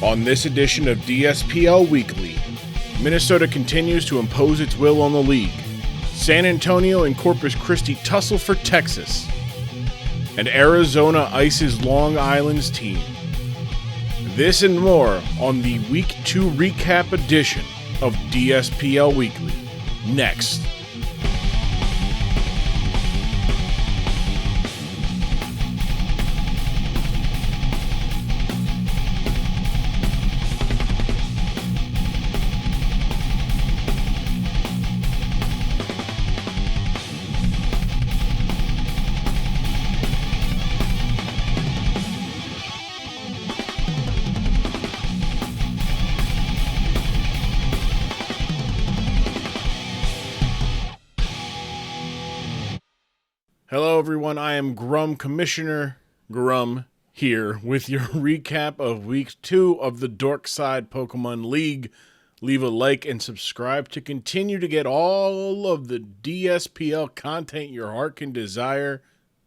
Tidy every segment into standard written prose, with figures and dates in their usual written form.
On this edition of DSPL Weekly, Minnesota continues to impose its will on the league. San Antonio and Corpus Christi tussle for Texas. And Arizona ices Long Island's team. This and more on the Week 2 recap edition of DSPL Weekly. Next. Hello everyone, I am Commissioner Grumm here with your recap of Week 2 of the Dork Side Pokemon League. Leave a like and subscribe to continue to get all of the DSPL content your heart can desire,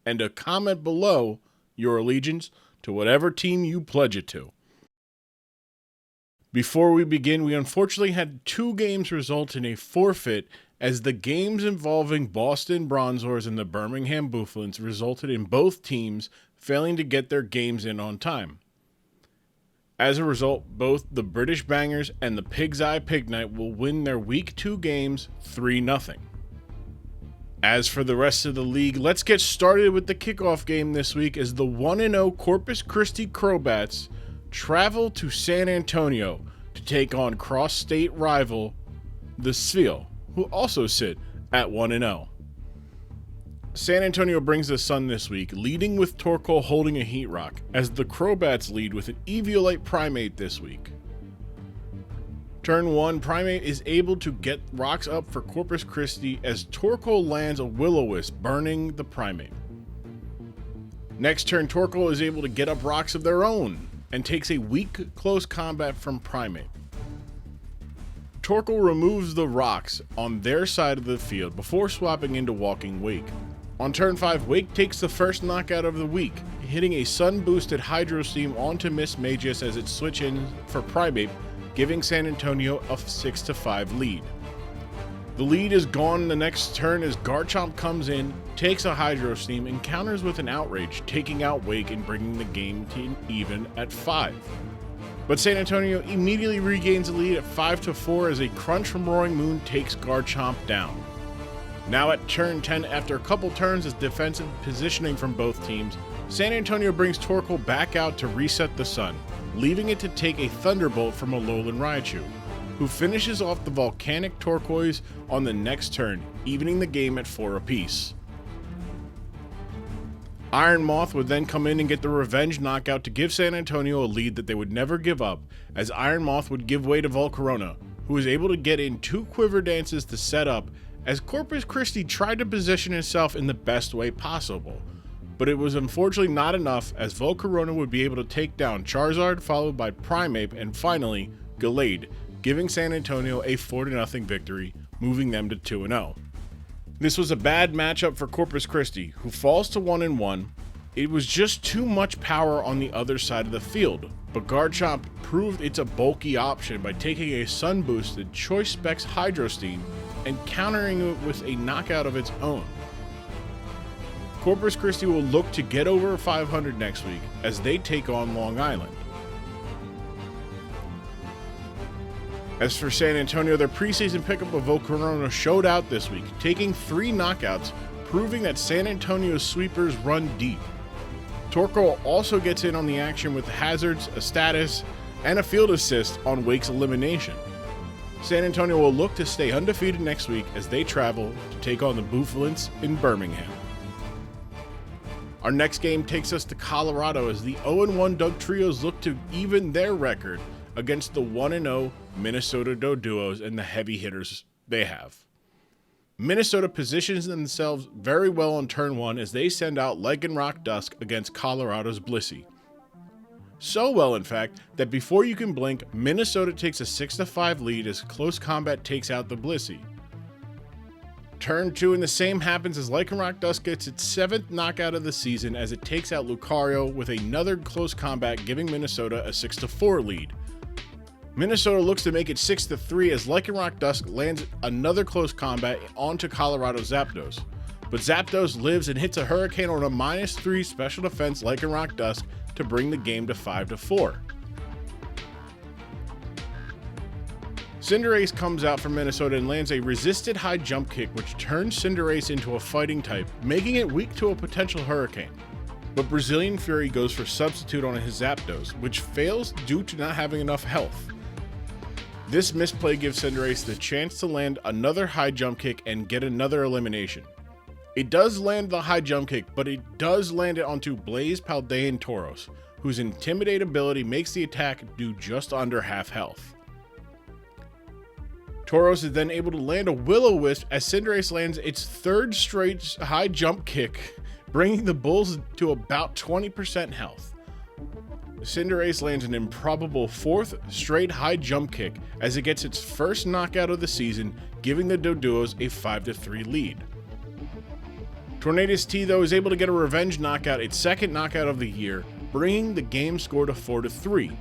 and a comment below your allegiance to whatever team you pledge it to. Before we begin, we unfortunately had 2 games result in a forfeit, as the games involving Boston Bronzors and the Birmingham Bouffalins resulted in both teams failing to get their games in on time. As a result, both the British Bangers and the Pig's Eye Pignite will win their Week 2 games 3-0. As for the rest of the league, let's get started with the kickoff game this week as the 1-0 Corpus Christi Crobats travel to San Antonio to take on cross-state rival, the Spheal, who also sit at 1-0. San Antonio brings the sun this week, leading with Torkoal holding a Heat Rock, as the Crobats lead with an Eviolite Primate this week. Turn 1, Primate is able to get rocks up for Corpus Christi as Torkoal lands a Will-O-Wisp, burning the Primate. Next turn, Torkoal is able to get up rocks of their own, and takes a weak close combat from Primate. Torkoal removes the rocks on their side of the field before swapping into Walking Wake. On turn 5, Wake takes the first knockout of the week, hitting a sun-boosted Hydro Steam onto Miss Magus as it switch in for Primate, giving San Antonio a 6-5 lead. The lead is gone the next turn as Garchomp comes in, takes a Hydro Steam, and counters with an Outrage, taking out Wake and bringing the game to even at 5. But San Antonio immediately regains the lead at 5-4 as a crunch from Roaring Moon takes Garchomp down. Now at turn 10, after a couple turns of defensive positioning from both teams, San Antonio brings Torkoal back out to reset the sun, leaving it to take a Thunderbolt from a Alolan Raichu, who finishes off the Volcanic Turquoise on the next turn, evening the game at 4 apiece. Iron Moth would then come in and get the revenge knockout to give San Antonio a lead that they would never give up, as Iron Moth would give way to Volcarona, who was able to get in 2 Quiver Dances to set up, as Corpus Christi tried to position itself in the best way possible. But it was unfortunately not enough, as Volcarona would be able to take down Charizard, followed by Primeape, and finally Gallade, giving San Antonio a 4-0 victory, moving them to 2-0. This was a bad matchup for Corpus Christi, who falls to 1-1. It was just too much power on the other side of the field, but Garchomp proved it's a bulky option by taking a sun-boosted Choice Specs Hydro Steam and countering it with a knockout of its own. Corpus Christi will look to get over 500 next week as they take on Long Island. As for San Antonio, their preseason pickup of Volcarona showed out this week, taking 3 knockouts, proving that San Antonio's sweepers run deep. Torkoal also gets in on the action with hazards, a status, and a field assist on Wake's elimination. San Antonio will look to stay undefeated next week as they travel to take on the Bouffalins in Birmingham. Our next game takes us to Colorado as the 0-1 Dugtrios look to even their record against the 1-0 Minnesota Doduos and the heavy hitters they have. Minnesota positions themselves very well on turn 1 as they send out Lycanroc Dusk against Colorado's Blissey. So well, in fact, that before you can blink, Minnesota takes a 6-5 lead as close combat takes out the Blissey. Turn 2 and the same happens as Lycanroc Dusk gets its 7th knockout of the season as it takes out Lucario with another close combat, giving Minnesota a 6-4 lead, Minnesota looks to make it 6-3 as Lycanroc Dusk lands another close combat onto Colorado Zapdos. But Zapdos lives and hits a Hurricane on a -3 special defense Lycanroc Dusk to bring the game to 5-4. Cinderace comes out from Minnesota and lands a resisted high jump kick which turns Cinderace into a fighting type, making it weak to a potential Hurricane. But Brazilian Fury goes for substitute on his Zapdos, which fails due to not having enough health. This misplay gives Cinderace the chance to land another high jump kick and get another elimination. It does land the high jump kick, but it does land it onto Blaze Paldean Tauros, whose Intimidate ability makes the attack do just under half health. Tauros is then able to land a Will-O-Wisp as Cinderace lands its third straight high jump kick, bringing the Bulls to about 20% health. Cinderace lands an improbable fourth straight high jump kick as it gets its first knockout of the season, giving the Doduos a 5-3 lead. Tornadus T, though, is able to get a revenge knockout, its second knockout of the year, bringing the game score to 4-3.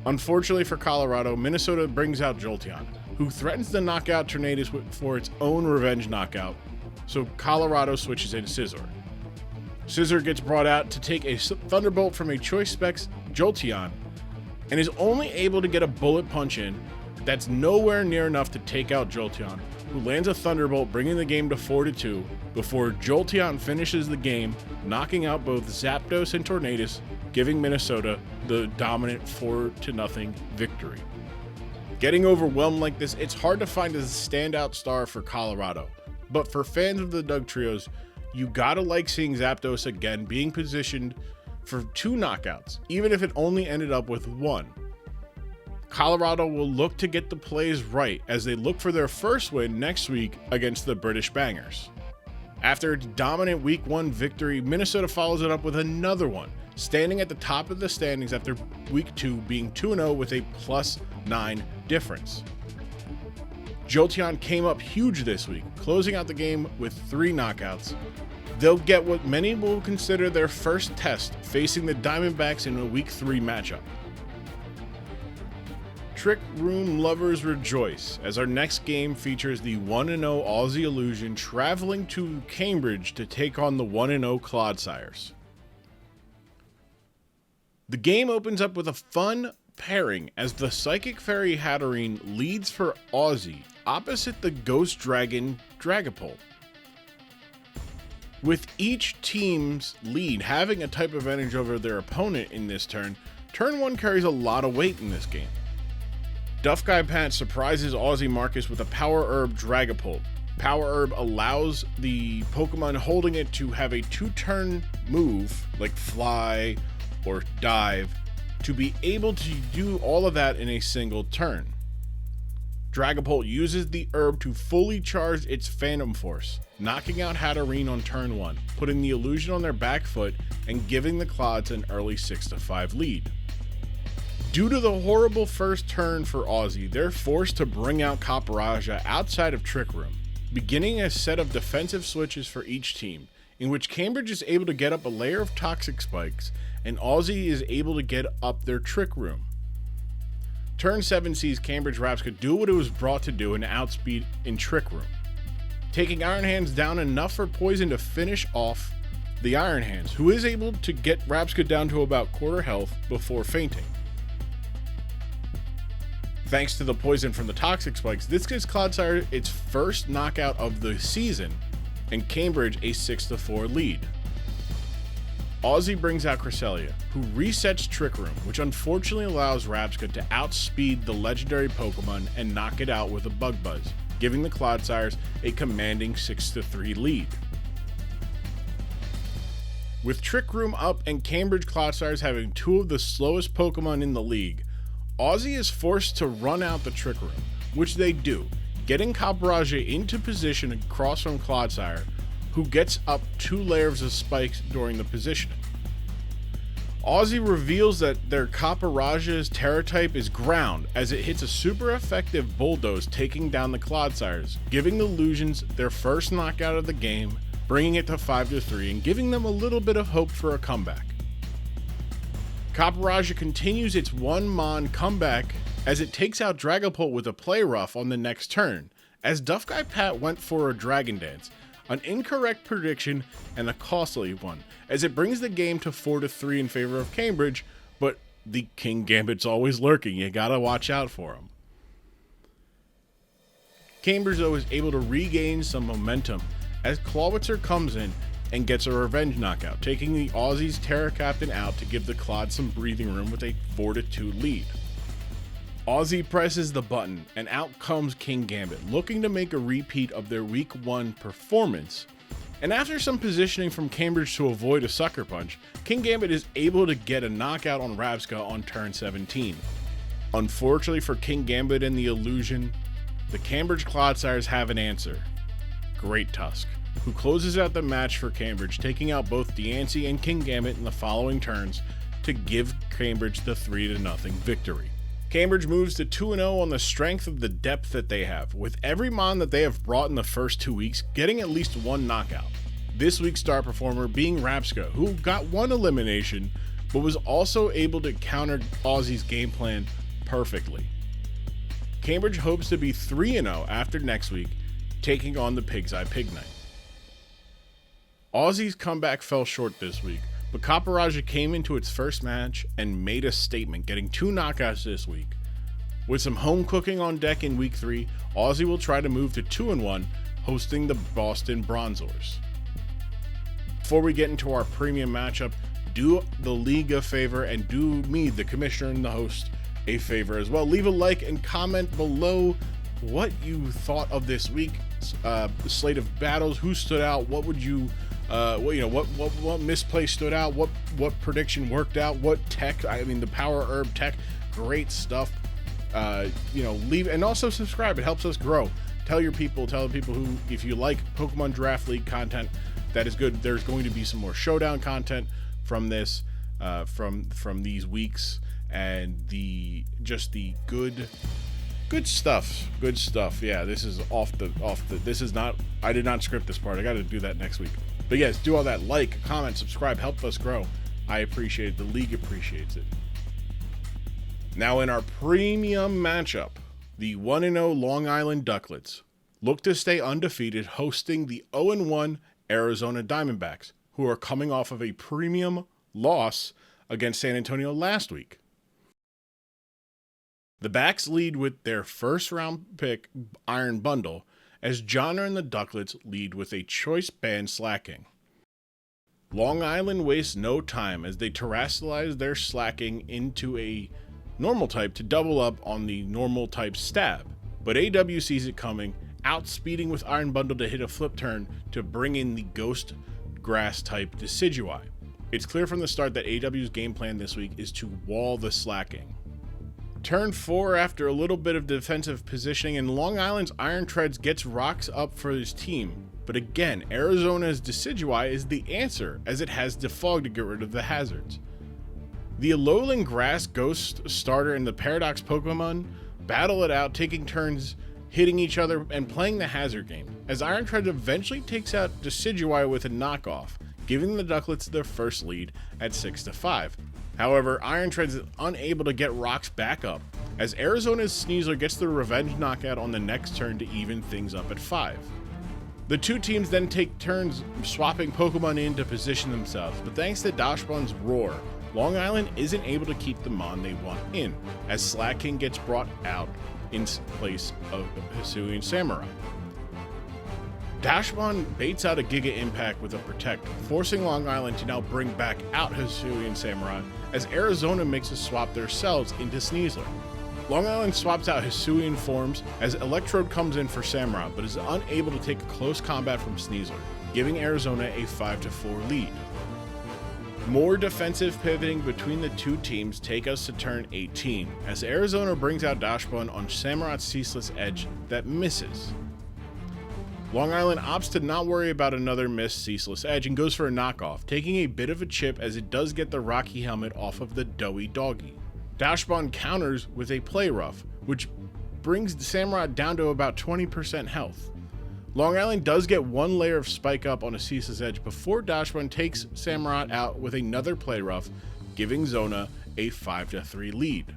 Unfortunately for Colorado, Minnesota brings out Jolteon, who threatens to knock out Tornadus for its own revenge knockout, so Colorado switches in Scizor. Scizor gets brought out to take a Thunderbolt from a Choice Specs Jolteon, and is only able to get a Bullet Punch in that's nowhere near enough to take out Jolteon, who lands a Thunderbolt, bringing the game to 4-2, before Jolteon finishes the game, knocking out both Zapdos and Tornadus, giving Minnesota the dominant 4-0 victory. Getting overwhelmed like this, it's hard to find a standout star for Colorado, but for fans of the Dugtrios, you gotta like seeing Zapdos again being positioned for 2 knockouts, even if it only ended up with 1. Colorado will look to get the plays right as they look for their first win next week against the British Bangers. After its dominant Week 1 victory, Minnesota follows it up with another one, standing at the top of the standings after Week 2 being 2-0 with a +9 difference. Jolteon came up huge this week, closing out the game with 3 knockouts. They'll get what many will consider their first test, facing the Diamondbacks in a Week 3 matchup. Trick Room lovers rejoice, as our next game features the 1-0 Aussie Illusion traveling to Cambridge to take on the 1-0 Clodsires. The game opens up with a fun pairing as the Psychic Fairy Hatterene leads for Aussie opposite the Ghost Dragon Dragapult. With each team's lead having a type advantage over their opponent in this turn, turn 1 carries a lot of weight in this game. Duff Guy Pat surprises Aussie Marcus with a Power Herb Dragapult. Power Herb allows the Pokemon holding it to have a 2-turn move, like Fly or Dive, to be able to do all of that in a single turn. Dragapult uses the herb to fully charge its Phantom Force, knocking out Hatterene on turn 1, putting the illusion on their back foot and giving the Clods an early 6-5 lead. Due to the horrible first turn for Aussie, they're forced to bring out Caparajah outside of Trick Room, beginning a set of defensive switches for each team, in which Cambridge is able to get up a layer of Toxic Spikes, and Aussie is able to get up their Trick Room. Turn 7 sees Cambridge Rabsca do what it was brought to do and outspeed in Trick Room, taking Iron Hands down enough for Poison to finish off the Iron Hands, who is able to get Rabsca down to about quarter health before fainting. Thanks to the poison from the Toxic Spikes, this gives Clodsire its first knockout of the season, and Cambridge a 6-4 lead. Aussie brings out Cresselia, who resets Trick Room, which unfortunately allows Rabsca to outspeed the legendary Pokemon and knock it out with a Bug Buzz, giving the Clodsires a commanding 6-3 lead. With Trick Room up and Cambridge Clodsires having 2 of the slowest Pokemon in the league, Aussie is forced to run out the Trick Room, which they do, getting Caparajah into position across from Clodsire, who gets up 2 layers of spikes during the positioning. Aussie reveals that their Caparajah's Terra type is Ground as it hits a super effective Bulldoze, taking down the Clodsires, giving the Illusions their first knockout of the game, bringing it to 5-3 and giving them a little bit of hope for a comeback. Copperaja continues its one-mon comeback as it takes out Dragapult with a play rough on the next turn, as Duff Guy Pat went for a Dragon Dance, an incorrect prediction and a costly one, as it brings the game to 4-3 in favor of Cambridge, but the King Gambit's always lurking, you gotta watch out for him. Cambridge though is able to regain some momentum as Clawitzer comes in and gets a revenge knockout, taking the Aussies Terra Captain out to give the Clod some breathing room with a 4-2 lead. Aussie presses the button and out comes King Gambit, looking to make a repeat of their week 1 performance. And after some positioning from Cambridge to avoid a sucker punch, King Gambit is able to get a knockout on Rabsca on turn 17. Unfortunately for King Gambit and the Illusion, the Cambridge Clodsires have an answer. Great Tusk, who closes out the match for Cambridge, taking out both Deancey and King Gambit in the following turns to give Cambridge the 3-0 victory. Cambridge moves to 2-0 on the strength of the depth that they have, with every mon that they have brought in the first 2 weeks getting at least one knockout. This week's star performer being Rabsca, who got one elimination, but was also able to counter Aussie's game plan perfectly. Cambridge hopes to be 3-0 after next week, taking on the Pig's Eye Pig Knight. Aussie's comeback fell short this week, but Copperaja came into its first match and made a statement, getting 2 knockouts this week. With some home cooking on deck in week 3, Aussie will try to move to 2-1, hosting the Boston Bronzors. Before we get into our premium matchup, do the league a favor and do me, the commissioner and the host, a favor as well. Leave a like and comment below what you thought of this week's slate of battles. Who stood out? What would you what misplay stood out? What prediction worked out? What tech? I mean, the power herb tech, great stuff. Leave and also subscribe. It helps us grow. Tell the people who, if you like Pokemon Draft League content, that is good. There's going to be some more showdown content from this, from these weeks, and the good stuff. Yeah, this is this is not, I did not script this part. I got to do that next week. But yes, do all that. Like, comment, subscribe, help us grow. I appreciate it. The league appreciates it. Now in our premium matchup, the 1-0 Long Island Duckletts look to stay undefeated, hosting the 0-1 Arizona Diamondbacks, who are coming off of a premium loss against San Antonio last week. The Backs lead with their first round pick Iron Bundle, as Johnner and the Duckletts lead with a choice band Slacking. Long Island wastes no time as they terrestrialize their Slacking into a normal type to double up on the normal type Stab, but AW sees it coming, outspeeding with Iron Bundle to hit a flip turn to bring in the Ghost Grass type Decidueye. It's clear from the start that AW's game plan this week is to wall the Slacking. Turn 4, after a little bit of defensive positioning, and Long Island's Iron Treads gets rocks up for his team. But again, Arizona's Decidueye is the answer, as it has Defog to get rid of the hazards. The Alolan Grass Ghost starter and the Paradox Pokemon battle it out, taking turns hitting each other and playing the hazard game, as Iron Treads eventually takes out Decidueye with a knockoff, giving the Duckletts their first lead at 6-5. However, Iron Treads is unable to get rocks back up, as Arizona's Sneasler gets the revenge knockout on the next turn to even things up at 5. The two teams then take turns swapping Pokemon in to position themselves, but thanks to Dachshund's Roar, Long Island isn't able to keep the Mon they want in, as Slacking gets brought out in place of Hisuian Samurai. Dachshund baits out a Giga Impact with a Protect, forcing Long Island to now bring back out Hisuian Samurai, as Arizona makes a swap themselves into Sneasler. Long Island swaps out Hisuian forms as Electrode comes in for Samurai, but is unable to take a close combat from Sneasler, giving Arizona a 5-4 lead. More defensive pivoting between the two teams take us to turn 18, as Arizona brings out Dachshund on Samurai's Ceaseless Edge that misses. Long Island opts to not worry about another missed Ceaseless Edge and goes for a knockoff, taking a bit of a chip as it does get the Rocky Helmet off of the Doughy Doggy. Dachshund counters with a Play Rough, which brings the Samurai down to about 20% health. Long Island does get one layer of Spike Up on a Ceaseless Edge before Dachshund takes Samurai out with another Play Rough, giving Zona a 5-3 lead.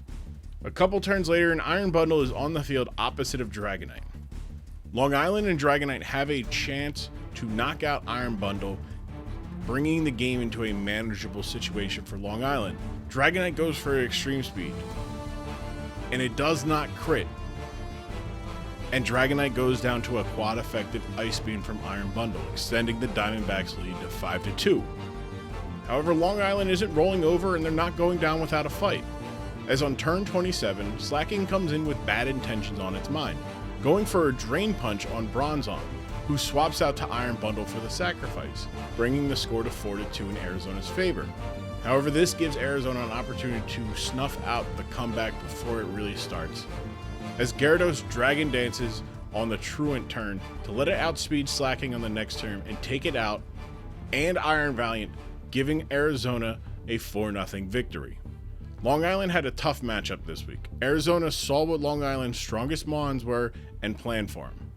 A couple turns later, an Iron Bundle is on the field opposite of Dragonite. Long Island and Dragonite have a chance to knock out Iron Bundle, bringing the game into a manageable situation for Long Island. Dragonite goes for extreme speed, and it does not crit. And Dragonite goes down to a quad-effective Ice Beam from Iron Bundle, extending the Diamondbacks lead to 5-2. However, Long Island isn't rolling over and they're not going down without a fight, as on turn 27, Slacking comes in with bad intentions on its mind, going for a Drain Punch on Bronzong, who swaps out to Iron Bundle for the sacrifice, bringing the score to 4-2 in Arizona's favor. However, this gives Arizona an opportunity to snuff out the comeback before it really starts, as Gyarados Dragon Dances on the Truant turn to let it outspeed Slacking on the next turn and take it out, and Iron Valiant, giving Arizona a 4-0 victory. Long Island had a tough matchup this week. Arizona saw what Long Island's strongest Mons were and planned for them.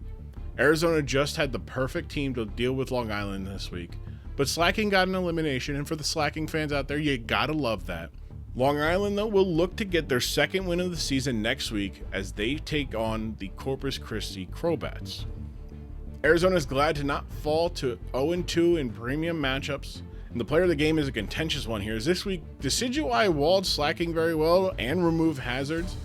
Arizona just had the perfect team to deal with Long Island this week, but Slacking got an elimination, and for the Slacking fans out there, you gotta love that. Long Island, though, will look to get their second win of the season next week as they take on the Corpus Christi Crobats. Arizona is glad to not fall to 0-2 in premium matchups, and the player of the game is a contentious one here, as this week Decidueye walled Slacking very well and removed hazards,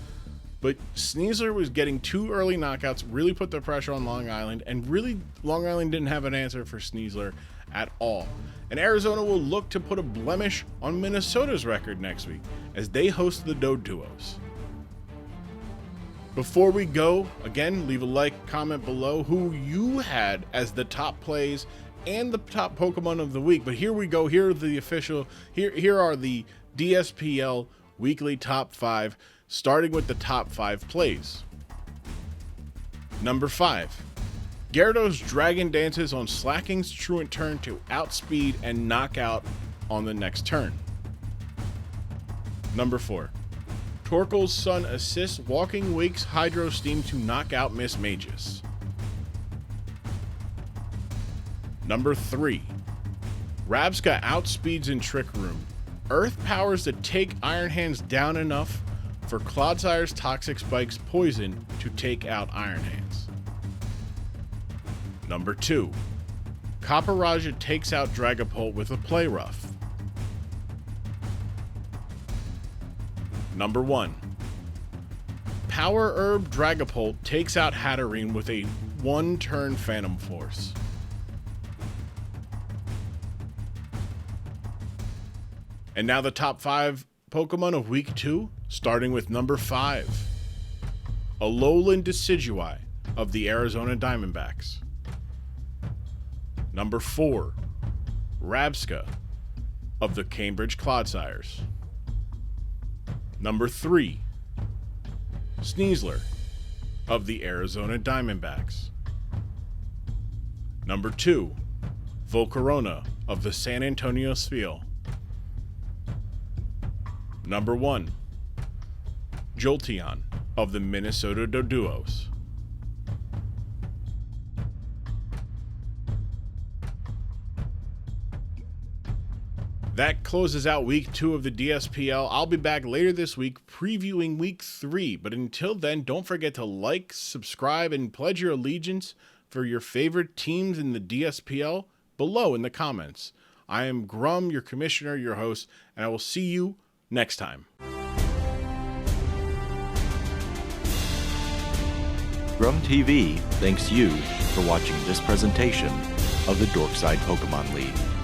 but Sneasler was getting 2 early knockouts, really put the pressure on Long Island, and really Long Island didn't have an answer for Sneasler at all. And Arizona will look to put a blemish on Minnesota's record next week as they host the Doduos. Before we go, again, leave a like, comment below who you had as the top plays and the top Pokemon of the week. But here we go. Here are the here are the DSPL weekly top 5, starting with the top 5 plays. Number 5. Gyarados Dragon Dances on Slacking's Truant turn to outspeed and knock out on the next turn. Number 4. Torkoal's Sun assists Walking Wake's Hydro Steam to knock out Miss Magus. Number 3. Rabsca outspeeds in Trick Room. Earth powers to take Iron Hands down enough for Clodsire's Toxic Spike's Poison to take out Iron Hands. Number 2. Copperajah takes out Dragapult with a Play Rough. Number 1. Power Herb Dragapult takes out Hatterene with a 1-turn Phantom Force. And now the top 5 Pokemon of Week 2, starting with number 5. Alolan Decidueye of the Arizona Diamondbacks. Number 4. Rabsca of the Cambridge Clodsires. Number 3. Sneasler of the Arizona Diamondbacks. Number 2. Volcarona of the San Antonio Spheal. Number 1. Jolteon of the Minnesota Doduos. That closes out week 2 of the DSPL. I'll be back later this week previewing week 3. But until then, don't forget to like, subscribe, and pledge your allegiance for your favorite teams in the DSPL below in the comments. I am Grumm, your commissioner, your host, and I will see you next time. Grumm TV thanks you for watching this presentation of the Dork Side Pokemon League.